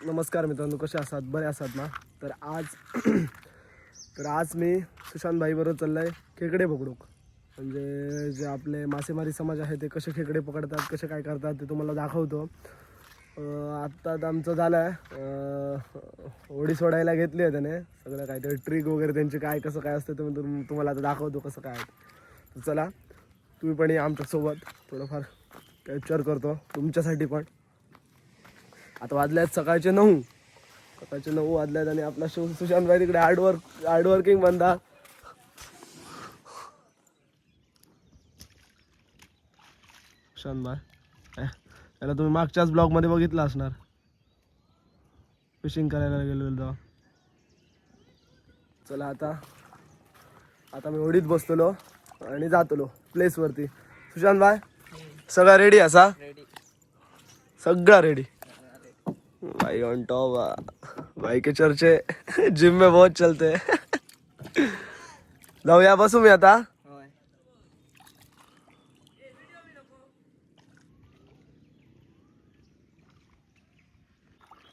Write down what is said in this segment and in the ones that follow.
नमस्कार मित्रांनो, कसे आहात? बरे आहात ना? तर आज मी सुशांत भाई बरोबर चाललाय खेकडे पकडूक. म्हणजे जे आपले मासेमारी समाज आहे ते कसे खेकडे पकडतात, कसे काय करतात ते तुम्हाला दाखवतो. आत्ता आमचं झालं आहे, होडी सोडायला घेतली आहे त्याने. सगळं काहीतरी ट्रिक वगैरे त्यांची काय कसं काय असतं ते तुम्हाला आता दाखवतो कसं काय. तर चला तुम्ही पण या आमच्यासोबत, थोडंफार कॅप्चर करतो तुमच्यासाठी पण. आता वाजल्यात सकाळचे 9 वाजल्यात आणि आपला सुशांत भाई तिकडे हार्डवर्किंग बंदा. सुशांत भाई त्याला तुम्ही मागच्याच ब्लॉगमध्ये बघितलं असणार, फिशिंग करायला गेलो तेव्हा. चला आता मी होडीत बसतलो आणि जातलो प्लेसवरती. सुशांत भाई सगळा रेडी असा? सगळा रेडी भाई, ऑन टॉप भाई के चर्चे जिम में बहुत चलते हैं. जाऊया, बसू मी आता.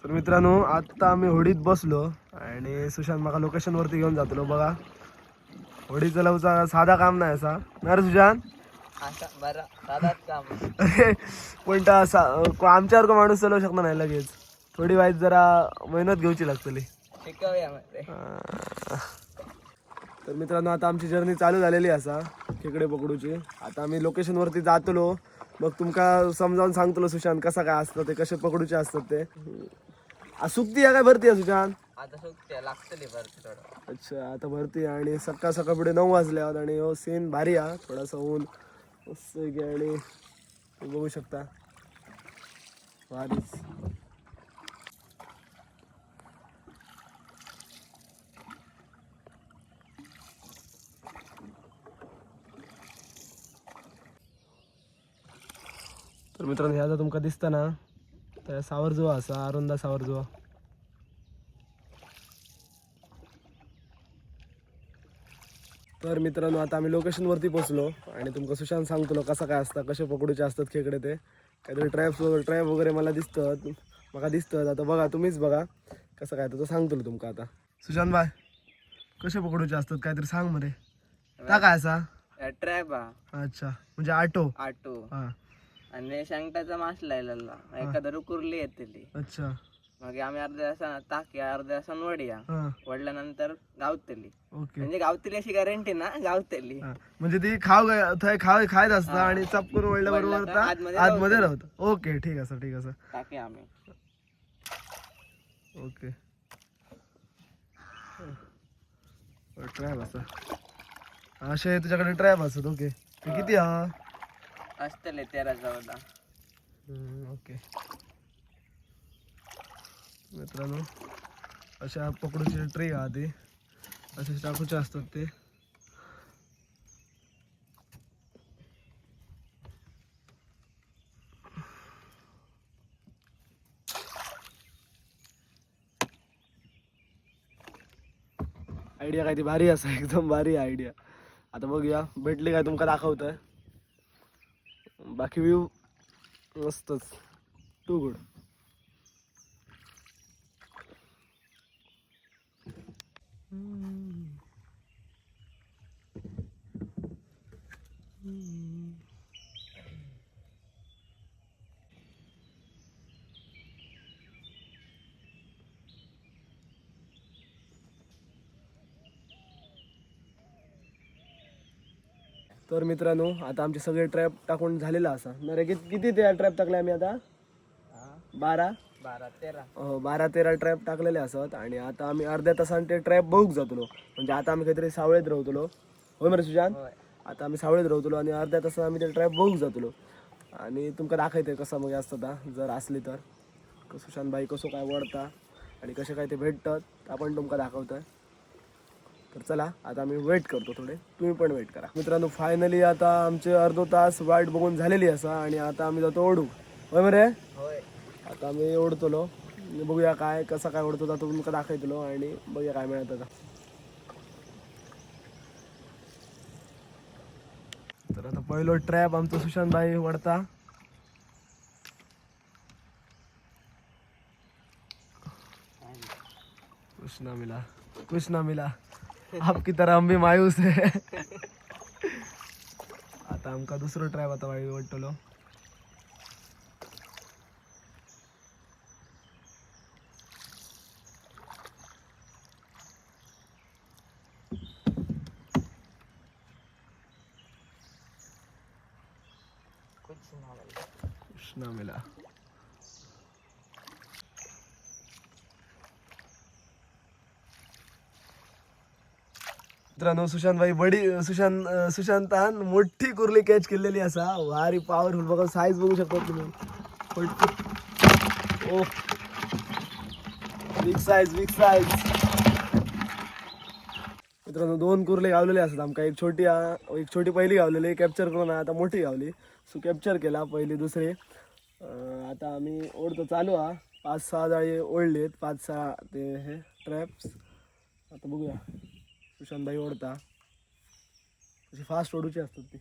तर मित्रांनो, आता आम्ही होडीत बसलो आणि सुशांत माका लोकेशन वरती घेऊन जातलो. बघा, होडी चालवचा साधा काम नाही असा ना रे सुशांत? पण आमच्यावर का माणूस चालवू शकणार नाही लगेच. थोडी वाईट जरा मेहनत घेऊची लागतली. तर मित्रांनो, आता आमची जर्नी चालू झालेली असा खेकडे पकडूची. आता आम्ही लोकेशन वरती जातलो, मग तुमका समजावून सांगतलो सुशांत कसं काय असतं ते, कसे पकडूचे असतात ते. सुकती आहे काय भरती आहे सुशांत? आता सुकते लागतली भरती थोडं. अच्छा, आता भरती आणि सकाळ पुढे 9 वाजल्यावर आणि हो सीन भारी हा. थोडासा ऊन मस्त की, आणि बघू शकता भारीच. तर मित्रांनो, ह्या जर तुमका दिसता ना, त्या सावरजुवा असा, अरुंदा सावरजुवा. तर मित्रांनो, आता आम्ही लोकेशनवरती पोहोचलो आणि तुमका सुशांत सांगतो कसं काय असतं, कसे पकडूचे असतात खेकडे ते. काहीतरी ट्रॅप वगैरे मला दिसतात. आता बघा, तुम्हीच बघा कसं काय तर सांगतो तुमका. आता सुशांत भाई कसे पकडूचे असतात काहीतरी सांग मध्ये. त्या काय असा ट्रॅप अच्छा, म्हणजे आटो हा. आणि शेंगटाचा मास लायलेला एखादा रुकुरली येतली. अच्छा, मग आम्ही अर्ध्या तासानं टाक्या, अर्ध्या तासानं वडीया. वडल्यानंतर गावतली. ओके. म्हणजे गावतली अशी गॅरंटी ना, गावतली. म्हणजे ती खायत असतं आणि चपकून वळल्याबरोबर आतमध्ये राहतं. ओके, ठीक आहे. टाके आम्ही ओके. ट्रॅप असा असे तुझ्याकडे ट्रॅप असत. ओके, ते किती हा असतले 13-14. ओके मित्रांनो, अशा पकडूचे ट्रे हा ते असे टाकूचे असतात ते. आयडिया काय ती भारी असा, एकदम भारी आयडिया. आता बघूया भेटली काय तुमका दाखवतोय. बाकी व्ह्यू मस्तच, टू गुड. तर मित्रांनो, आता आमचे सगळे ट्रॅप टाकून झालेला असा ना रे. किती ते ट्रॅप टाकले आम्ही आता? 12-13 ट्रॅप टाकलेले असत. आणि आता आम्ही अर्ध्या तासाने ते ट्रॅप बघूक जातलो. म्हणजे आता आम्ही काहीतरी सावळेत राहतलो, होय मरे सुशांत? आता आम्ही सावळेत राहतलो आणि अर्ध्या तासात आम्ही ते ट्रॅप बघूक जातलो. आणि तुमका दाखवते कसं मग असतं जर असली तर. सुशांत भाई कसं काय वडता आणि कसे काय ते भेटतात आपण तुमका दाखवतोय. तर चला, आता आम्ही वेट करतो थोडे, तुम्ही पण वेट करा. मित्रांनो, फायनली आता आमचे अर्धा तास वाट बघून झालेली असा आणि आता आम्ही जातो ओढू, होय मरे? आता आम्ही ओढतलो, बघूया काय कसं काय ओढतो जातो तुमका दाखवतलो आणि बघूया काय मिळत आता. तर आता पहिलो ट्रॅप आमचा सुशांत भाई वडता. कुछ ना मिला आपकी तरह हम भी मायूस है. आता आमका दुसरो ट्रॅप आता वाईट वाटतलो. कुछ ना मिला. मित्रांनो सुशांतान मोठी कुर्ली कॅच केलेली असा. भारी पॉवरफुल बघा, साईज बघू शकता तुम्ही. ओ बिग साईज. मित्रांनो 2 कुर्ले गावलेले असतात आमका. एक छोटी पहिली गावलेली कॅप्चर करून आता मोठी गावली. सो कॅप्चर केला पहिली दुसरी. आता आम्ही ओढतो चालू हा. 5-6 जाळी ओढलेत, 5-6 ते हे ट्रॅप्स. आता बघूया सुशांतबाई ओढता तशी फास्ट ओढूची असतात ती.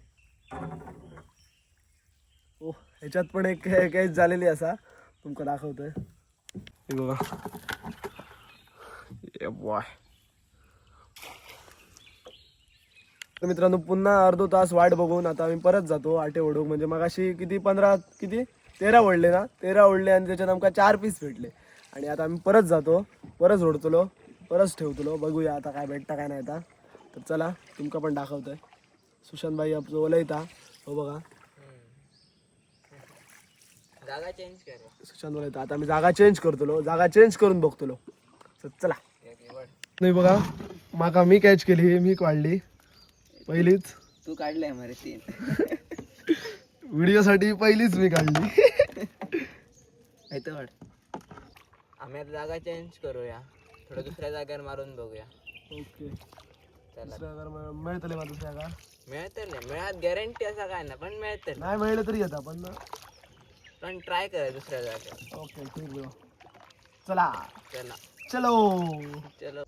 ओ ह्याच्यात पण एक कॅच झालेली असा, तुमका दाखवतोय. हे बघा. तर मित्रांनो पुन्हा अर्धो तास वाट बघून आता आम्ही परत जातो आटे ओढूक. म्हणजे मगाशी 13 ओढले ना, 13 ओढले आणि त्याच्यात आमका 4 पीस भेटले. आणि आता आम्ही परत जातो, परत ओढतलो, परत ठेवतलो. बघूया आता काय भेटता काय नाही. आता तर चला तुमका पण दाखवतोय. सुशांतबाई आपलं ओलायता हो बघा. जागा चेंज कर. सुशांत ओलायता. आता आम्ही जागा चेंज करतलो, जागा चेंज करून बघतलो. तर चला. नाही बघा माका मी कॅच केली, मी काढली पहिलीच. तू काढलंय मरे 3. व्हिडिओ साठी पहिलीच मी काढली. आम्ही आता जागा चेंज करूया, थोडं दुसऱ्या जागेवर मारून बघूया. ओके चला मिळतले मला दुसऱ्या का मिळतले, मिळत गॅरंटी असं काय ना, पण मिळतले. नाही मिळलं तरी येतं पण ट्राय करा दुसऱ्या जागेवर. ओके ठीक आहे. चला चला चलो.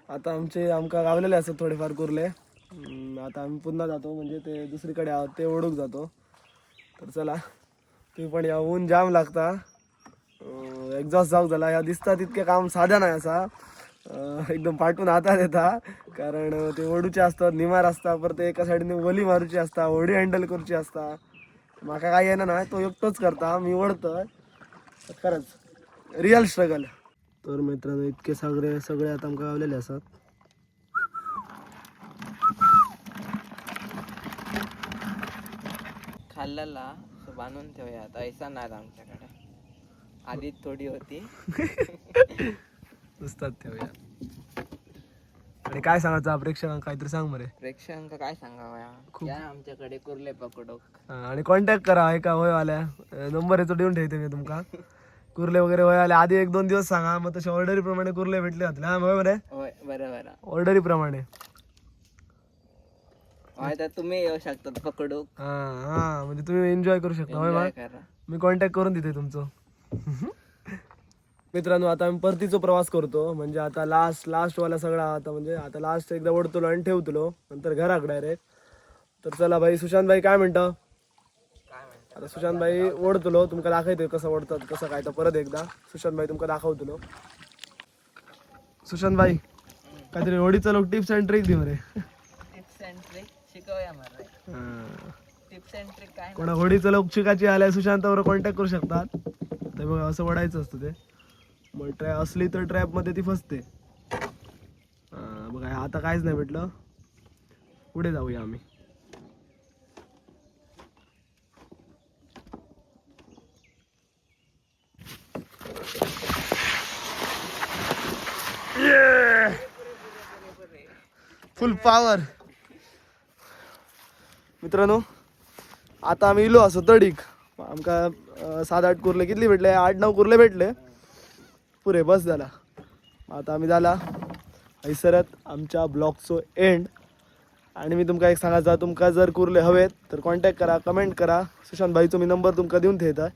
आता आमका गावलेले असतात थोडेफार कुर्ले. आता आम्ही पुन्हा जातो, म्हणजे ते दुसरीकडे आहोत ते ओढूक जातो. तर चला तुम्ही पण या. ऊन जाम लागता, एक्झॉस्ट जाऊक झाला. या दिसता तितके काम साधा नाही असा. एकदम पाठवून हातात येता, कारण ते ओढूचे असतात, निमार असता, परत एका साईडने वली मारूची असता, होडी हँडल करूची असता. माका काय येणार नाही, तो एकटोच करता, मी ओढतोय. खरंच रिअल स्ट्रगल. तर मित्रांनो इतके सगळे आता आमका गावलेले असतात. खाल्ल्याला बांधून ठेवूया आता. ऐसा नाही आमच्याकडे, आधीच थोडी होती. नुसतात ठेवूया. आणि काय सांगायचं प्रेक्षकांना, काहीतरी सांग मरे. प्रेक्षकांका काय सांगावं, या आमच्याकडे कुर्ले पकडूक. आणि कॉन्टॅक्ट करा. का होय आल्या नंबर येतो देऊन ठेवते मी तुमका. कुर्ले वगैरे होय आले आधी 1-2 दिवस सांगा, मग तसे ऑर्डरी प्रमाणे कुर्ले भेटले जातील. हा बरोबर आहे. होय बरोबर. ऑर्डरी प्रमाणे तर तुम्ही येऊ शकतात पकडूक. हा म्हणजे तुम्ही एन्जॉय करू शकता. होय करा. मी कॉन्टॅक्ट करून देते तुमचं. मित्रांनो आता आम्ही परतीचा प्रवास करतो. म्हणजे आता लास्ट वाला सगळा आता, म्हणजे आता लास्ट एकदा ओढतलो आणि ठेवतलो, नंतर घराकडे डायरेक्ट. तर चला भाई सुशांत काय म्हणतं. आता सुशांत ओढतलो, तुमका दाखवते कसं ओढतात कसं काय. तर परत एकदा सुशांत तुमका दाखवतलो. सुशांत काहीतरी होडीचं लोक टिप्स अँड ट्रिक देऊ रे. टिप्स अँड ट्रिक शिकवूया मला. टिप्स अँड ट्रिक काय, कोणा होडीचं लोक शिकायची आल्या सुशांतावर कॉन्टॅक्ट करू शकतात. तर बघा असं ओढायचं असतं ते. मग ट्रॅप असली तर ट्रॅप मध्ये ती फसते. बघा आता काहीच नाही भेटलं. पुढे जाऊया आम्ही. फुल पॉवर. मित्रांनो आता आम्ही इलो असो तडीक. आमका 7-8 कुर्ले कितली भेटले, 8-9 कुर्ले भेटले पुरे, बस झाला. आता आम्ही झाला हैसरत आमच्या ब्लॉगचो एंड. आणि मी तुमका एक सांगायचा, तुमका जर कुर्ले हवेत तर कॉन्टॅक्ट करा, कमेंट करा. सुशांत भाईचो मी नंबर तुमका देऊन ठेवता.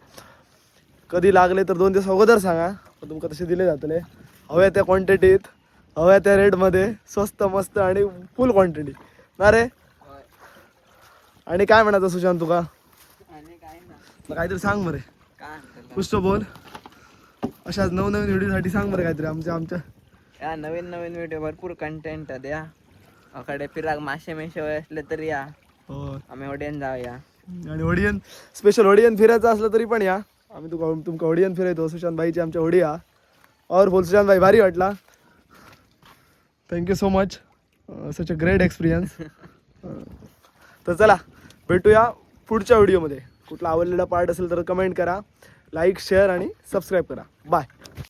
कधी लागले तर 2 दिवस अगोदर सांगा, तुमका तसे दिले जातले. हव्या त्या क्वांटिटीत, हव्या त्या रेटमध्ये, स्वस्त मस्त आणि फुल क्वांटिटी ना रे. आणि काय म्हणायचं सुशांत तुका? आणि काय ना काहीतरी सांग बरे. काय पुष्ट बोल. अशाच नवनवीन व्हिडिओसाठी सांग बरं काहीतरी. आमच्या या नवीन नवीन व्हिडिओ भरपूर कंटेंट द्या. अकडे फिराक मासे मेशे असले तरी या, हो. आम्ही ओढ्यान जाऊया. आणि होडियन स्पेशल होडियन फिरायचं असलं तरी पण या, आम्ही तुमका होडियन फिरवतो. सुशांत भाईची आमच्या होडी या. और बोल सुशांत भाई, भारी वाटला. Thank you so much, such a great experience. तर चला भेटूया पुढच्या व्हिडिओमध्ये. कुठला आवडलेला पार्ट असेल तर कमेंट करा, लाईक शेअर आणि सबस्क्राईब करा. बाय.